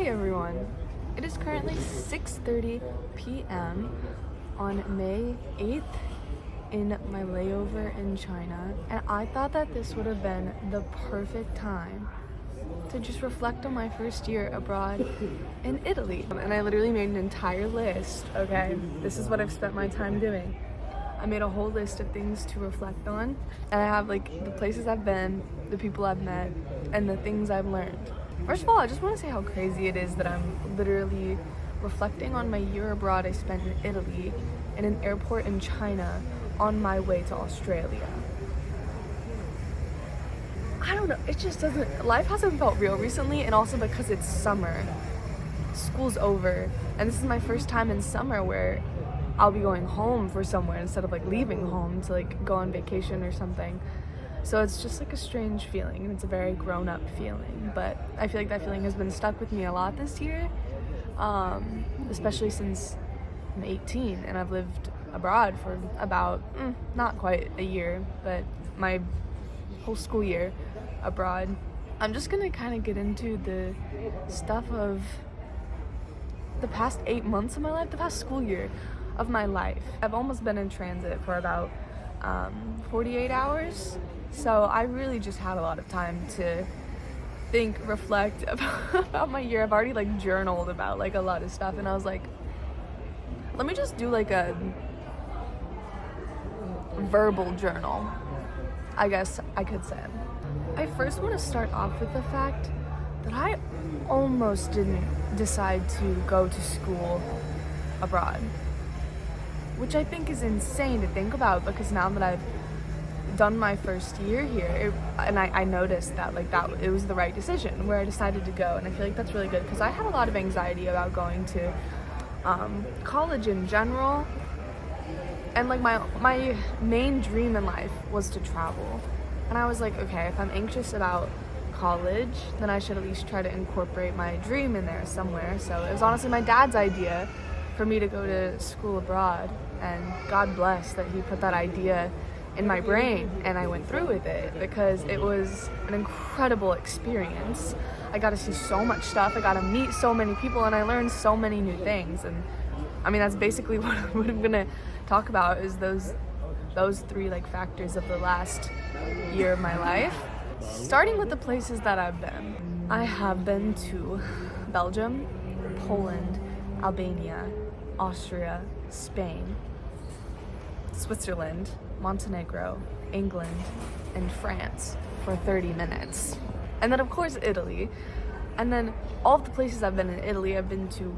Hey everyone, it is currently 6:30 p.m. on May 8th in my layover in China, and I thought that this would have been the perfect time to just reflect on my first year abroad in Italy. And I literally made an entire list, okay? This is what I've spent my time doing. I made a whole list of things to reflect on, and I have like the places I've been, the people I've met, and the things I've learned. First of all, I just want to say how crazy it is that I'm literally reflecting on my year abroad I spent in Italy in an airport in China on my way to Australia. I don't know, it just doesn't, life hasn't felt real recently, and also because it's summer. School's over, and this is my first time in summer where I'll be going home for somewhere instead of like leaving home to like go on vacation or something. So it's just like a strange feeling, and it's a very grown-up feeling, but I feel like that feeling has been stuck with me a lot this year, especially since I'm 18 and I've lived abroad for about not quite a year, but my whole school year abroad. I'm just gonna kind of get into the stuff of the past 8 months of my life, the past school year of my life. I've almost been in transit for about 48 hours, so I really just had a lot of time to think, reflect about my year. I've already like journaled about like a lot of stuff, and I was like, let me just do like a verbal journal, I guess I could say. I first want to start off with the fact that I almost didn't decide to go to school abroad, which I think is insane to think about, because now that I've done my first year here, I noticed that like that it was the right decision where I decided to go, and I feel like that's really good because I had a lot of anxiety about going to college in general, and like my main dream in life was to travel, and I was like, okay, if I'm anxious about college, then I should at least try to incorporate my dream in there somewhere. So it was honestly my dad's idea for me to go to school abroad, and God bless that he put that idea in my brain and I went through with it, because it was an incredible experience. I got to see so much stuff, I got to meet so many people, and I learned so many new things. And I mean, that's basically what I'm gonna talk about, is those three like factors of the last year of my life. Starting with the places that I've been. I have been to Belgium, Poland, Albania, Austria, Spain, Switzerland, Montenegro, England, and France for 30 minutes. And then of course Italy. And then all of the places I've been in Italy, I've been to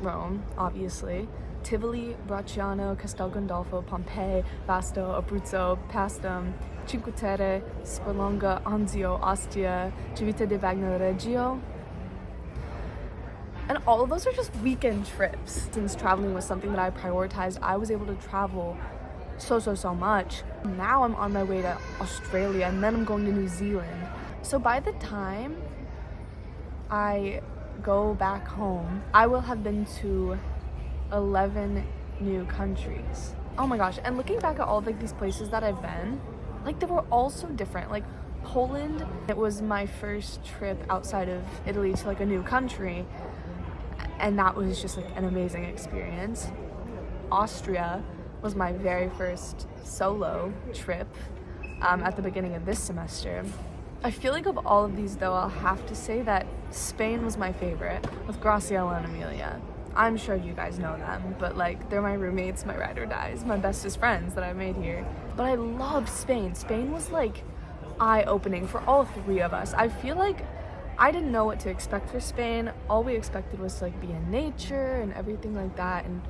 Rome, obviously, Tivoli, Bracciano, Castel Gandolfo, Pompeii, Vasto, Abruzzo, Paestum, Cinque Terre, Sperlonga, Anzio, Ostia, Civita di Bagnoregio. And all of those are just weekend trips. Since traveling was something that I prioritized, I was able to travel so much. Now I'm on my way to Australia, and then I'm going to New Zealand. So by the time I go back home, I will have been to 11 new countries. Oh my gosh, and looking back at all of like these places that I've been, like they were all so different. Like Poland, it was my first trip outside of Italy to like a new country, and that was just like an amazing experience. Austria was my very first solo trip at the beginning of this semester. I feel like of all of these though, I'll have to say that Spain was my favorite, with Graciela and Amelia. I'm sure you guys know them, but like they're my roommates, my ride or dies, my bestest friends that I made here. But I loved Spain. Spain was like eye-opening for all three of us. I feel like I didn't know what to expect for Spain. All we expected was to like be in nature and everything like that, and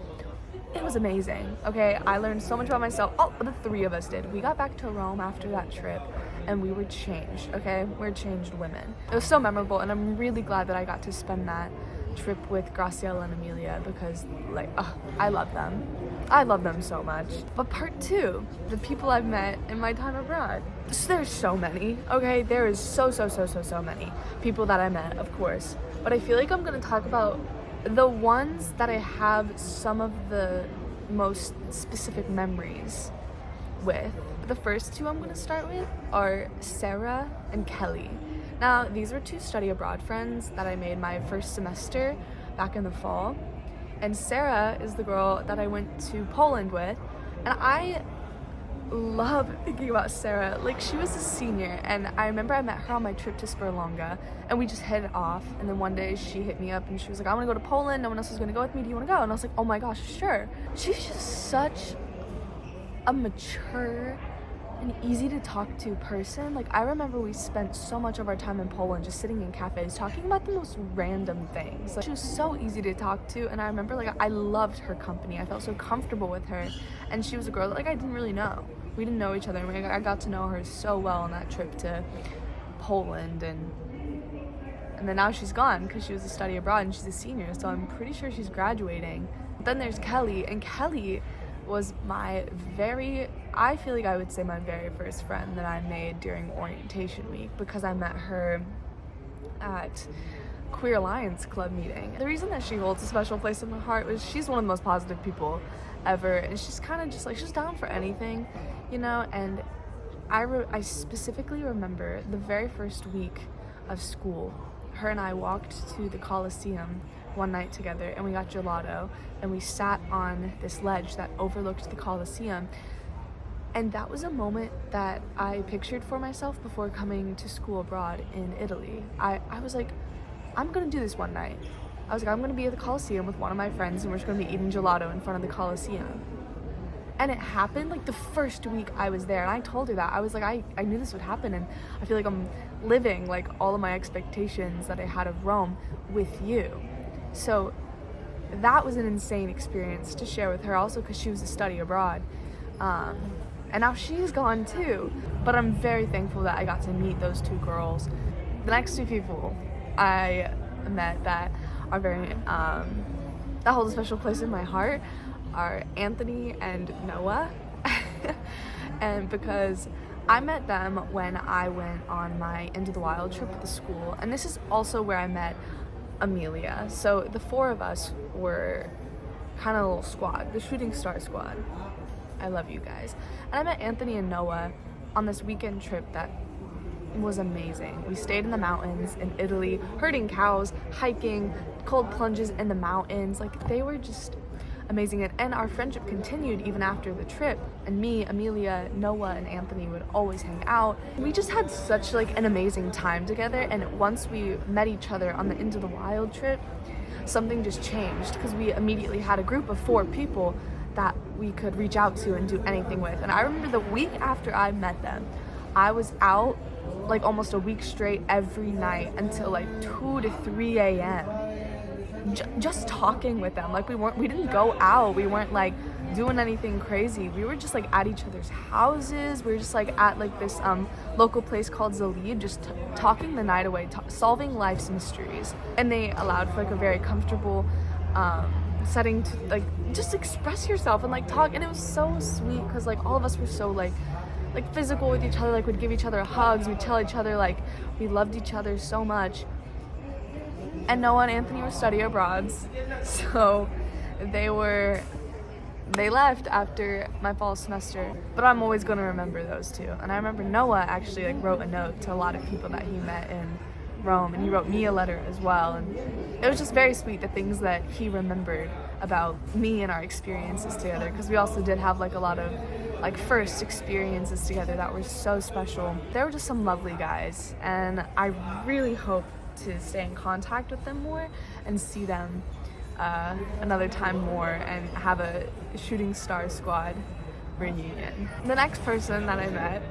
it was amazing. Okay, I learned so much about myself. Oh, the three of us did. We got back to Rome after that trip, and we were changed, okay? We're changed women. It was so memorable, and I'm really glad that I got to spend that trip with Graciela and Amelia, because like, I love them. I love them so much. But part two, the people I've met in my time abroad. So there's so many, okay? There is so many people that I met, of course. But I feel like I'm gonna talk about the ones that I have some of the most specific memories with. The first two I'm gonna start with are Sarah and Kelly. Now, these were 2 study abroad friends that I made my first semester back in the fall. And Sarah is the girl that I went to Poland with. And I love thinking about Sarah. Like, she was a senior, and I remember I met her on my trip to Sperlonga, and we just hit it off. And then one day she hit me up and she was like, I want to go to Poland, no one else is going to go with me, do you want to go? And I was like, oh my gosh, sure. She's just such a mature and easy to talk to person. Like, I remember we spent so much of our time in Poland just sitting in cafes talking about the most random things. Like, she was so easy to talk to, and I remember, like, I loved her company. I felt so comfortable with her, and she was a girl that, like, I didn't really know. We didn't know each other, and I got to know her so well on that trip to Poland, and then now she's gone because she was a study abroad and she's a senior, so I'm pretty sure she's graduating. Then there's Kelly, and Kelly was I feel like I would say my very first friend that I made during orientation week, because I met her at Queer Alliance Club meeting. The reason that she holds a special place in my heart was she's one of the most positive people ever, and she's kind of just like, she's down for anything, you know. And I specifically remember the very first week of school, her and I walked to the Coliseum one night together, and we got gelato, and we sat on this ledge that overlooked the Coliseum. And that was a moment that I pictured for myself before coming to school abroad in Italy. I was like, I'm gonna do this one night. I was like, I'm gonna be at the Coliseum with one of my friends, and we're just gonna be eating gelato in front of the Coliseum. And it happened like the first week I was there, and I told her that. I was like, I knew this would happen, and I feel like I'm living like all of my expectations that I had of Rome with you. So that was an insane experience to share with her, also because she was a study abroad. And now she's gone too. But I'm very thankful that I got to meet those 2 girls. The next 2 people I met that are very, that hold a special place in my heart are Anthony and Noah. And because I met them when I went on my Into the Wild trip with the school. And this is also where I met Amelia. So the 4 of us were kind of a little squad, the Shooting Star Squad. I love you guys. And I met Anthony and Noah on this weekend trip that was amazing. We stayed in the mountains in Italy, herding cows, hiking, cold plunges in the mountains. Like, they were just amazing. And our friendship continued even after the trip. And me, Amelia, Noah, and Anthony would always hang out. We just had such like an amazing time together. And once we met each other on the Into the Wild trip, something just changed, because we immediately had a group of 4 people that we could reach out to and do anything with. And I remember the week after I met them, I was out like almost a week straight every night until like 2 to 3 a.m. Just talking with them. Like, we didn't go out, we weren't like doing anything crazy. We were just like at each other's houses. We were just like at like this local place called Zalid, just talking the night away, solving life's mysteries. And they allowed for like a very comfortable setting to like just express yourself and like talk. And it was so sweet, because like all of us were so like physical with each other. Like, we'd give each other hugs, we'd tell each other like we loved each other so much. And Noah and Anthony were study abroads, so they left after my fall semester, but I'm always going to remember those 2. And I remember Noah actually like wrote a note to a lot of people that he met in Rome, and he wrote me a letter as well. And it was just very sweet, the things that he remembered about me and our experiences together, because we also did have like a lot of like first experiences together that were so special. They were just some lovely guys, and I really hope to stay in contact with them more and see them another time more and have a Shooting Star Squad reunion. The next person that I met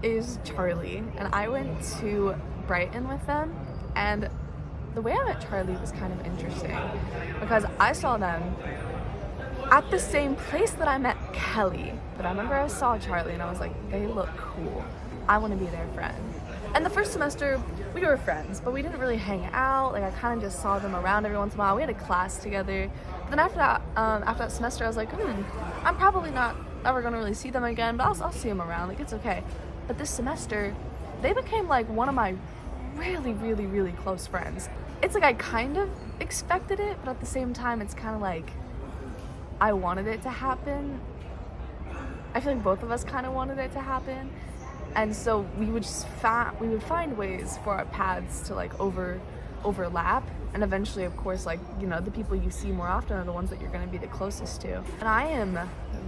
is Charlie, and I went to Brighton with them. And the way I met Charlie was kind of interesting, because I saw them at the same place that I met Kelly. But I remember I saw Charlie and I was like, they look cool, I want to be their friend. And the first semester we were friends, but we didn't really hang out. Like, I kind of just saw them around every once in a while. We had a class together. But then after that semester, I was like, I'm probably not ever gonna really see them again, but I'll see them around. Like, it's okay. But this semester, they became like one of my really, really, really close friends. It's like I kind of expected it, but at the same time, it's kind of like I wanted it to happen. I feel like both of us kind of wanted it to happen. And so we would find ways for our paths to like overlap, and eventually, of course, like, you know, the people you see more often are the ones that you're going to be the closest to. And I am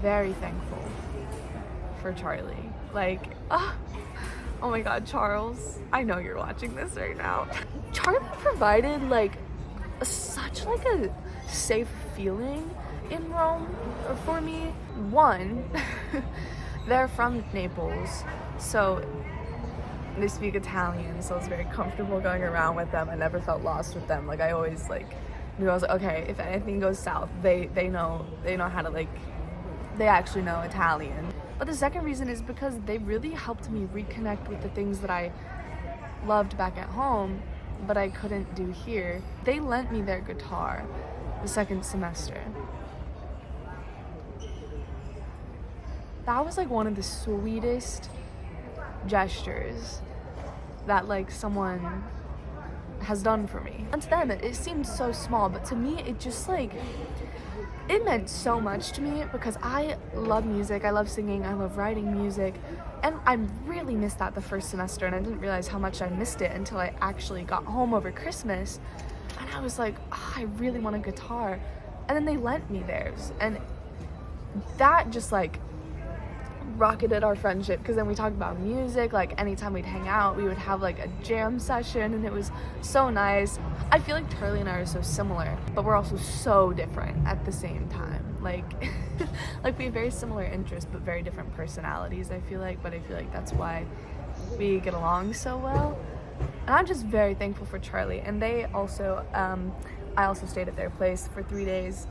very thankful for Charlie. Like, oh my God, Charles, I know you're watching this right now. Charlie provided like such like a safe feeling in Rome for me. One, they're from Naples, so they speak Italian, so it's very comfortable going around with them. I never felt lost with them. Like, I always like knew, I was like, okay, if anything goes south, they know how to, like, they actually know Italian. But the second reason is because they really helped me reconnect with the things that I loved back at home but I couldn't do here. They lent me their guitar the second semester. That was like one of the sweetest gestures that like someone has done for me. And to them it seemed so small, but to me it just like, it meant so much to me because I love music, I love singing, I love writing music, and I really missed that the first semester, and I didn't realize how much I missed it until I actually got home over Christmas, and I was like, oh, I really want a guitar. And then they lent me theirs, and that just like rocketed our friendship, because then we talked about music. Like, anytime we'd hang out, we would have like a jam session, and it was so nice. I feel like Charlie and I are so similar, but we're also so different at the same time. Like like we have very similar interests but very different personalities, I feel like, but I feel like that's why we get along so well. And I'm just very thankful for Charlie. And they also I also stayed at their place for 3 days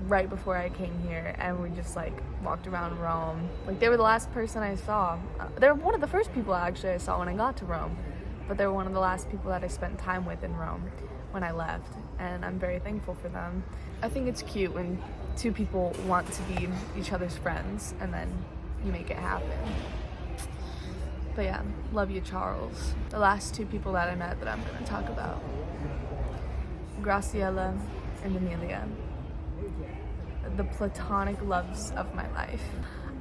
right before I came here, and we just like walked around Rome. Like, they were the last person I saw. They were one of the first people actually I saw when I got to Rome, but they were one of the last people that I spent time with in Rome when I left, and I'm very thankful for them. I think it's cute when two people want to be each other's friends and then you make it happen. But yeah, love you, Charles. The last two people that I met that I'm going to talk about: Graciela and Amelia. The platonic loves of my life.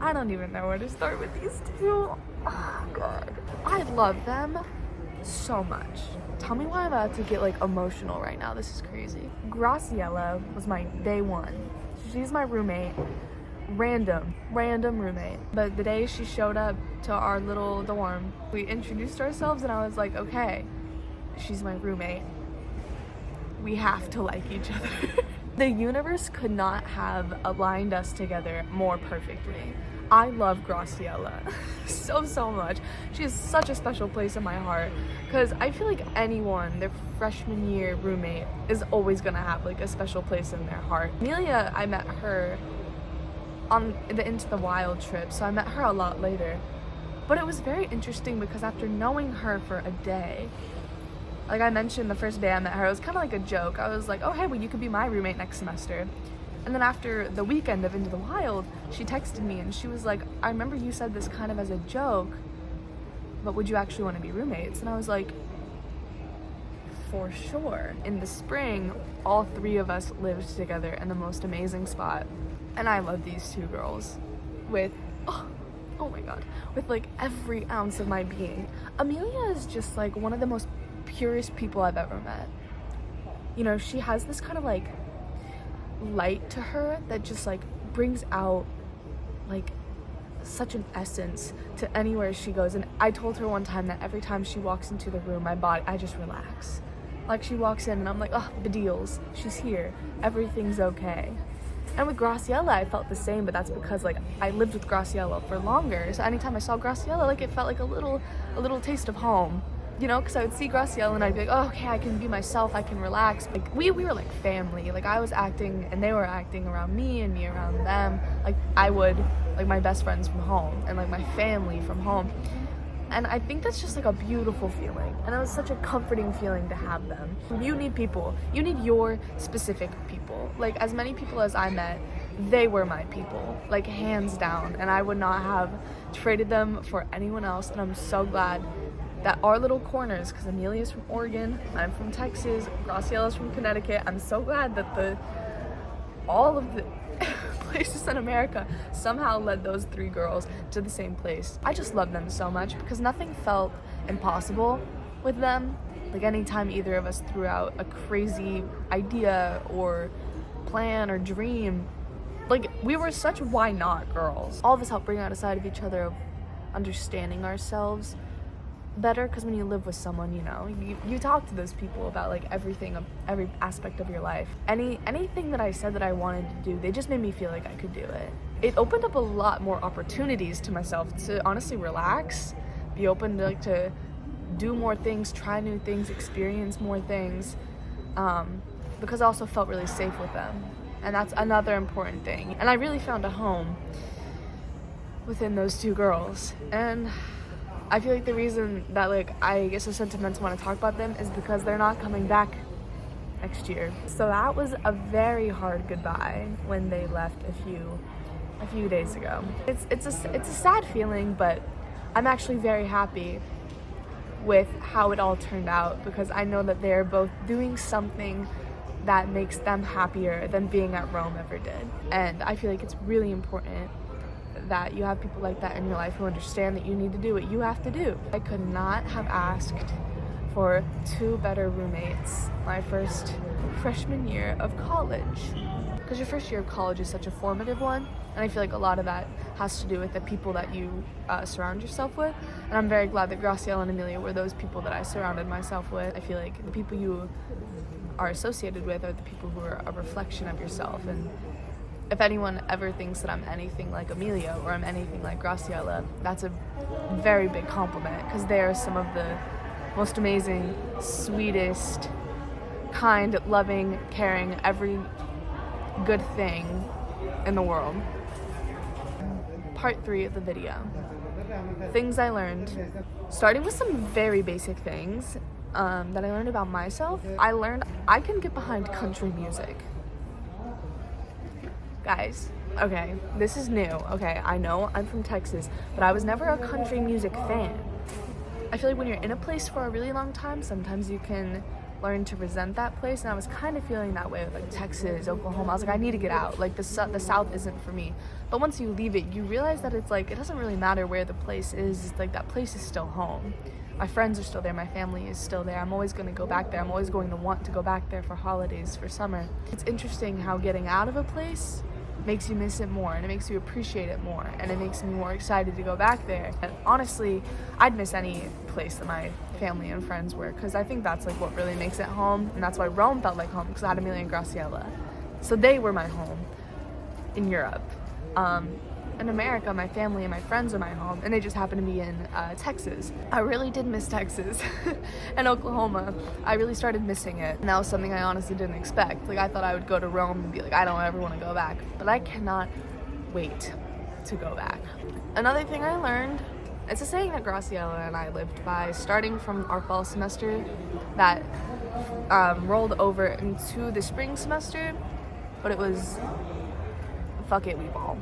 I don't even know where to start with these two. Oh God, I love them so much. Tell me why I'm about to get like emotional right now. This is crazy. Graciela was my day one. She's my roommate. Random roommate. But the day she showed up to our little dorm, we introduced ourselves, and I was like, okay, she's my roommate. We have to like each other. The universe could not have aligned us together more perfectly. I love Graciela so much. She has such a special place in my heart, because I feel like anyone, their freshman year roommate, is always gonna have like a special place in their heart. Amelia, I met her on the Into the Wild trip, so I met her a lot later. But it was very interesting because after knowing her for a day, like I mentioned, the first day I met her, it was kind of like a joke. I was like, oh hey, well you could be my roommate next semester. And then after the weekend of Into the Wild, she texted me and she was like, I remember you said this kind of as a joke, but would you actually want to be roommates? And I was like, for sure. In the spring, all three of us lived together in the most amazing spot. And I love these two girls with, oh my God, with like every ounce of my being. Amelia is just like one of the most purest people I've ever met. You know, she has this kind of like light to her that just like brings out like such an essence to anywhere she goes. And I told her one time that every time she walks into the room, I just relax. Like, she walks in and I'm like, oh, the deals, she's here, everything's okay. And with Graciela, I felt the same, but that's because like I lived with Graciela for longer. So anytime I saw Graciela, like it felt like a little taste of home. You know, because I would see Graciela and I'd be like, oh, okay, I can be myself, I can relax. Like, we were like family. Like, I was acting and they were acting around me and me around them. Like, I would, like, my best friends from home and like my family from home. And I think that's just like a beautiful feeling. And it was such a comforting feeling to have them. You need people. You need your specific people. Like, as many people as I met, they were my people, like hands down. And I would not have traded them for anyone else. And I'm so glad that our little corners, because Amelia's from Oregon, I'm from Texas, Graciela's from Connecticut. I'm so glad that all of the places in America somehow led those 3 girls to the same place. I just love them so much because nothing felt impossible with them. Like anytime either of us threw out a crazy idea or plan or dream, like we were such why not girls. All of us helped bring out a side of each other of understanding ourselves better, because when you live with someone, you know, you talk to those people about like everything, every aspect of your life. Anything that I said that I wanted to do, they just made me feel like I could do it. It opened up a lot more opportunities to myself to honestly relax, be open to like to do more things, try new things, experience more things, because I also felt really safe with them, and that's another important thing. And I really found a home within those 2 girls, and I feel like the reason that like I get so sentimental when I talk about them is because they're not coming back next year. So that was a very hard goodbye when they left a few days ago. It's a sad feeling, but I'm actually very happy with how it all turned out, because I know that they're both doing something that makes them happier than being at Rome ever did. And I feel like it's really important that you have people like that in your life who understand that you need to do what you have to do. I could not have asked for 2 better roommates my first freshman year of college. Because your first year of college is such a formative one, and I feel like a lot of that has to do with the people that you surround yourself with. And I'm very glad that Graciela and Amelia were those people that I surrounded myself with. I feel like the people you are associated with are the people who are a reflection of yourself. And if anyone ever thinks that I'm anything like Amelia or I'm anything like Graciela, that's a very big compliment, because they are some of the most amazing, sweetest, kind, loving, caring, every good thing in the world. Part 3 of the video. Things I learned. Starting with some very basic things that I learned about myself. I learned I can get behind country music. Guys, okay, this is new. Okay, I know I'm from Texas, but I was never a country music fan. I feel like when you're in a place for a really long time, sometimes you can learn to resent that place, and I was kind of feeling that way with like Texas, Oklahoma. I was like, I need to get out. Like the South isn't for me. But once you leave it, you realize that it's like, it doesn't really matter where the place is. It's like that place is still home. My friends are still there. My family is still there. I'm always going to go back there. I'm always going to want to go back there for holidays, for summer. It's interesting how getting out of a place makes you miss it more, and it makes you appreciate it more, and it makes me more excited to go back there. And honestly, I'd miss any place that my family and friends were, because I think that's like what really makes it home, and that's why Rome felt like home, because I had Amelia and Graciela, so they were my home in Europe. In America, my family and my friends are my home, and they just happen to be in Texas. I really did miss Texas and Oklahoma. I really started missing it, and that was something I honestly didn't expect. Like, I thought I would go to Rome and be like, I don't ever want to go back, but I cannot wait to go back. Another thing I learned, it's a saying that Graciela and I lived by, starting from our fall semester that rolled over into the spring semester, but it was, fuck it, we ball.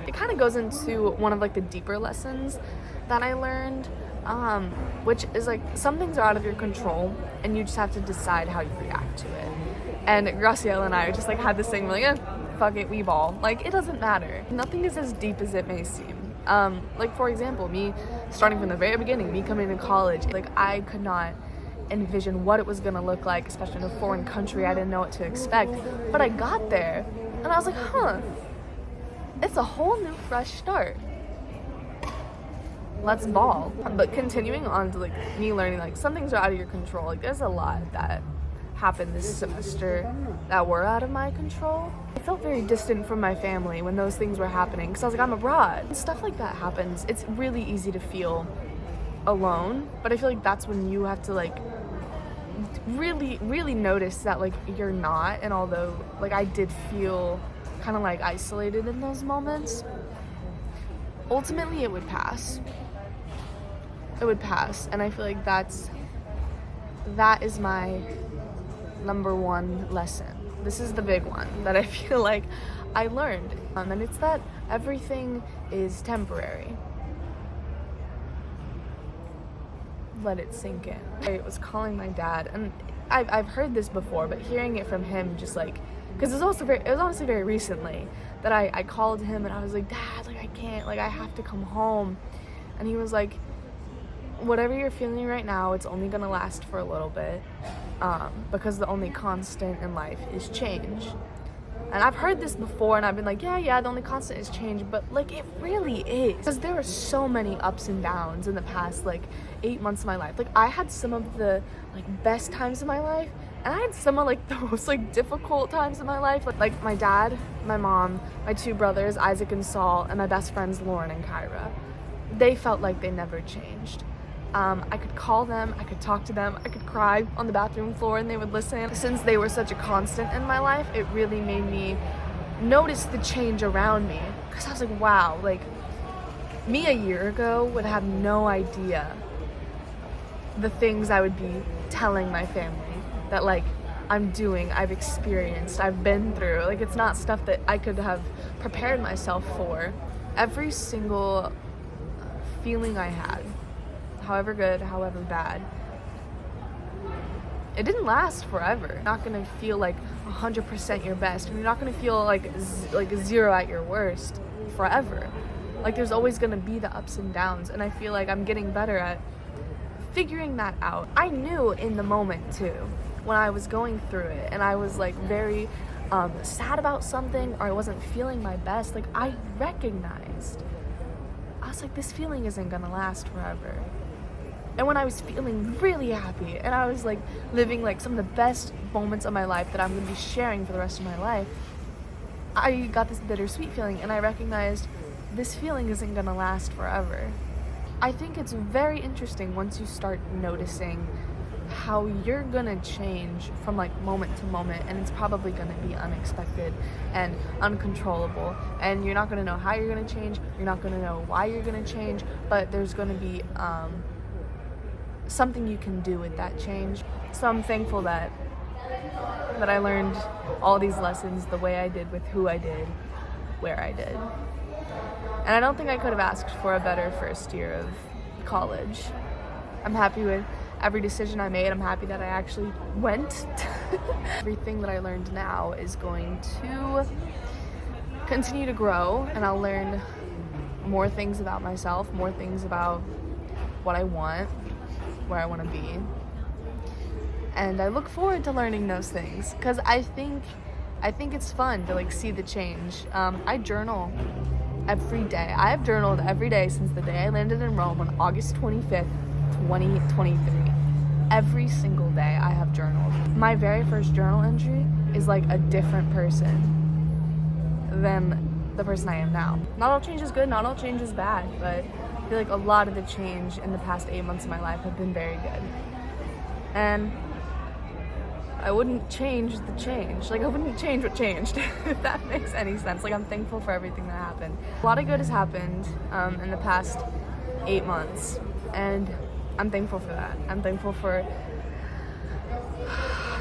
It kind of goes into one of like the deeper lessons that I learned, which is like some things are out of your control and you just have to decide how you react to it. And Graciela and I just like had this thing, we're like, fuck it, we ball. Like, it doesn't matter. Nothing is as deep as it may seem. Like, for example, me starting from the very beginning, me coming to college, like I could not envision what it was gonna look like, especially in a foreign country. I didn't know what to expect, but I got there and I was like, it's a whole new fresh start. Let's ball. But continuing on to like me learning, like some things are out of your control. Like there's a lot that happened this semester that were out of my control. I felt very distant from my family when those things were happening, because I was like, I'm abroad. When stuff like that happens, it's really easy to feel alone, but I feel like that's when you have to like really notice that like you're not. And although like I did feel kind of like isolated in those moments, ultimately it would pass. It would pass, and I feel like that is my number one lesson. This is the big one that I feel like I learned, and it's that everything is temporary. Let it sink in. I was calling my dad, and I've heard this before, but hearing it from him just like because it was honestly very recently that I called him and I was like, Dad, like I can't, like I have to come home. And he was like, whatever you're feeling right now, it's only gonna last for a little bit, because the only constant in life is change. And I've heard this before and I've been like, yeah, the only constant is change, but like it really is. Because there were so many ups and downs in the past like 8 months of my life. Like I had some of the like best times of my life, and I had some of like the most like difficult times of my life. Like my dad, my mom, my 2 brothers, Isaac and Saul, and my best friends Lauren and Kyra. They felt like they never changed. I could call them, I could talk to them, I could cry on the bathroom floor and they would listen. Since they were such a constant in my life, it really made me notice the change around me. Because I was like, wow, like me a year ago would have no idea the things I would be telling my family that like I'm doing, I've experienced, I've been through. Like it's not stuff that I could have prepared myself for. Every single feeling I had, however good, however bad, it didn't last forever. You're not gonna feel like 100% your best, and you're not gonna feel like 0 at your worst forever. Like there's always gonna be the ups and downs, and I feel like I'm getting better at figuring that out. I knew in the moment too, when I was going through it and I was like very sad about something, or I wasn't feeling my best, like I recognized, I was like, this feeling isn't gonna last forever. And when I was feeling really happy and I was like living like some of the best moments of my life that I'm gonna be sharing for the rest of my life, I got this bittersweet feeling, and I recognized this feeling isn't gonna last forever. I think it's very interesting once you start noticing how you're gonna change from like moment to moment, and it's probably gonna be unexpected and uncontrollable, and you're not gonna know how you're gonna change, you're not gonna know why you're gonna change, but there's gonna be something you can do with that change. So I'm thankful that I learned all these lessons the way I did, with who I did, where I did. And I don't think I could have asked for a better first year of college. I'm happy with every decision I made. I'm happy that I actually went. Everything that I learned now is going to continue to grow, and I'll learn more things about myself, more things about what I want, where I want to be. And I look forward to learning those things, because I think it's fun to like see the change. I journal every day. I have journaled every day since the day I landed in Rome on August 25th, 2023. Every single day I have journaled. My very first journal entry is like a different person than the person I am now. Not all change is good, not all change is bad, but I feel like a lot of the change in the past 8 months of my life have been very good. And I wouldn't change the change. Like I wouldn't change what changed, if that makes any sense. Like I'm thankful for everything that happened. A lot of good has happened in the past 8 months, and I'm thankful for that. I'm thankful for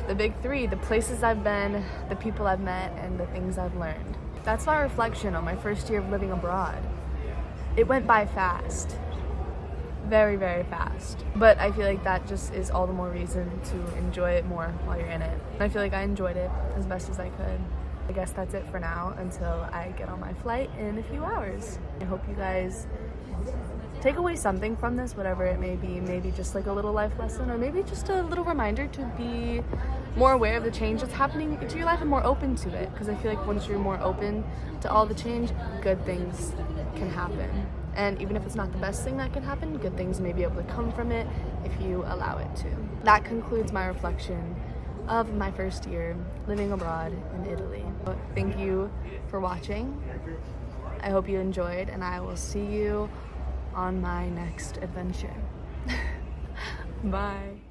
the big 3, the places I've been, the people I've met, and the things I've learned. That's my reflection on my first year of living abroad. It went by fast. Very, very fast. But I feel like that just is all the more reason to enjoy it more while you're in it. And I feel like I enjoyed it as best as I could. I guess that's it for now until I get on my flight in a few hours. I hope you guys take away something from this, whatever it may be. Maybe just like a little life lesson, or maybe just a little reminder to be more aware of the change that's happening into your life and more open to it. Because I feel like once you're more open to all the change, good things can happen. And even if it's not the best thing that can happen, good things may be able to come from it if you allow it to. That concludes my reflection of my first year living abroad in Italy. Thank you for watching. I hope you enjoyed, and I will see you on my next adventure. Bye.